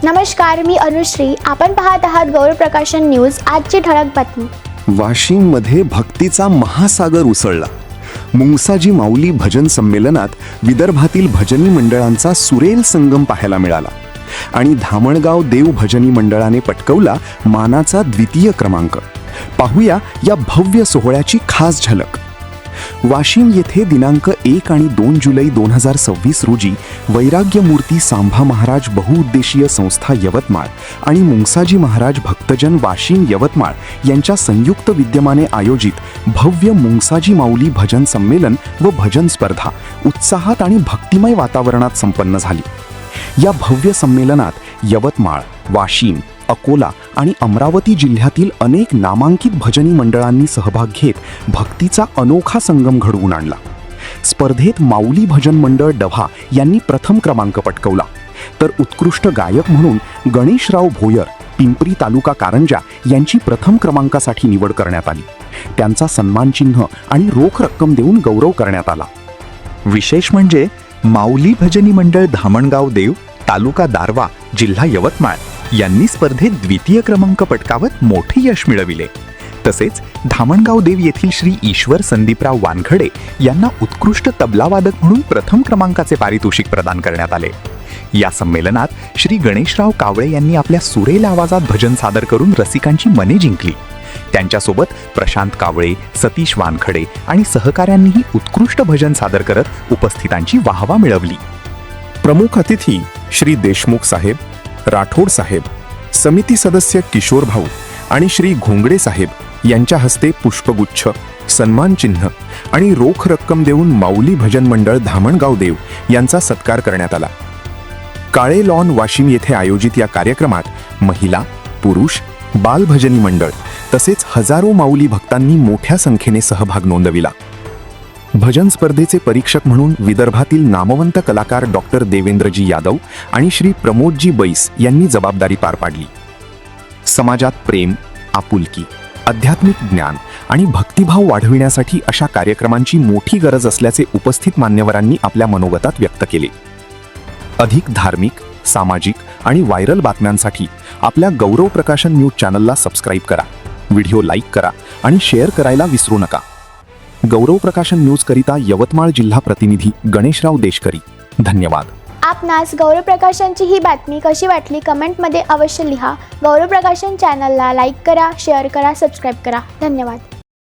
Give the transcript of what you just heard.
नमस्कार, मी अनुश्री. आपण पाहत आहात गौरव प्रकाशन न्यूज. आजची ठळक बातमी. वाशिममध्ये भक्तीचा महासागर उसळला. मुंगसाजी माऊली भजन संमेलनात विदर्भातील भजनी मंडळांचा सुरेल संगम पाहायला मिळाला आणि धामणगाव देव भजनी मंडळाने पटकवला मानाचा द्वितीय क्रमांक. पाहूया या भव्य सोहळ्याची खास झलक. वाशिम येथे दिनांक 1 आणि 2 जुलै 2026 रोजी वैराग्यमूर्ती सांभा महाराज बहुउद्देशीय संस्था यवतमाळ आणि मुंगसाजी महाराज भक्तजन वाशिम यवतमाळ यांच्या संयुक्त विद्यमाने आयोजित भव्य मुंगसाजी माऊली भजन संमेलन व भजन स्पर्धा उत्साहात आणि भक्तिमय वातावरणात संपन्न झाली. या भव्य संमेलनात यवतमाळ, वाशिम, अकोला आणि अमरावती जिल्ह्यातील अनेक नामांकित भजनी मंडळांनी सहभाग घेत भक्तीचा अनोखा संगम घडवून आणला. स्पर्धेत माऊली भजन मंडळ डव्हा यांनी प्रथम क्रमांक पटकवला, तर उत्कृष्ट गायक म्हणून गणेशराव भोयर, पिंपरी तालुका कारंजा यांची प्रथम क्रमांकासाठी निवड करण्यात आली. त्यांचा सन्मानचिन्ह आणि रोख रक्कम देऊन गौरव करण्यात आला. विशेष म्हणजे माऊली भजनी मंडळ धामणगाव देव, तालुका दारवा, जिल्हा यवतमाळ यांनी स्पर्धेत द्वितीय क्रमांक पटकावत मोठे यश मिळविले. तसेच धामणगाव देव येथील श्री ईश्वर संदीपराव वानखडे यांना उत्कृष्ट तबलावादक म्हणून प्रथम क्रमांकाचे पारितोषिक प्रदान करण्यात आले. या संमेलनात श्री गणेशराव कावळे यांनी आपल्या सुरेल आवाजात भजन सादर करून रसिकांची मने जिंकली. त्यांच्यासोबत प्रशांत कावळे, सतीश वानखडे आणि सहकाऱ्यांनीही उत्कृष्ट भजन सादर करत उपस्थितांची वाहवा मिळवली. प्रमुख अतिथी श्री देशमुख साहेब, राठोड साहेब, समिती सदस्य किशोर भाऊ आणि श्री घोंगडे साहेब यांच्या हस्ते पुष्पगुच्छ, सन्मानचिन्ह आणि रोख रक्कम देऊन माऊली भजन मंडळ धामणगाव देव यांचा सत्कार करण्यात आला. काळे लॉन वाशिम येथे आयोजित या कार्यक्रमात महिला, पुरुष, बालभजनी मंडळ तसेच हजारो माऊली भक्तांनी मोठ्या संख्येने सहभाग नोंदविला. भजन स्पर्धेचे परीक्षक म्हणून विदर्भातील नामवंत कलाकार डॉक्टर देवेंद्रजी यादव आणि श्री प्रमोदजी बैस यांनी जबाबदारी पार पाडली. समाजात प्रेम, आपुलकी, आध्यात्मिक ज्ञान आणि भक्तिभाव वाढविण्यासाठी अशा कार्यक्रमांची मोठी गरज असल्याचे उपस्थित मान्यवरांनी आपल्या मनोगतात व्यक्त केले. अधिक धार्मिक, सामाजिक आणि व्हायरल बातम्यांसाठी आपल्या गौरव प्रकाशन न्यूज चॅनलला सबस्क्राईब करा, व्हिडिओ लाईक करा आणि शेअर करायला विसरू नका. गौरव प्रकाशन न्यूज करिता यवतमाळ जिल्हा प्रतिनिधी गणेशराव देशकरी. धन्यवाद. आपणास गौरव प्रकाशनची ही बातमी कशी वाटली कमेंटमध्ये अवश्य लिहा. गौरव प्रकाशन चॅनलला लाईक करा, शेअर करा, सबस्क्राईब करा. धन्यवाद.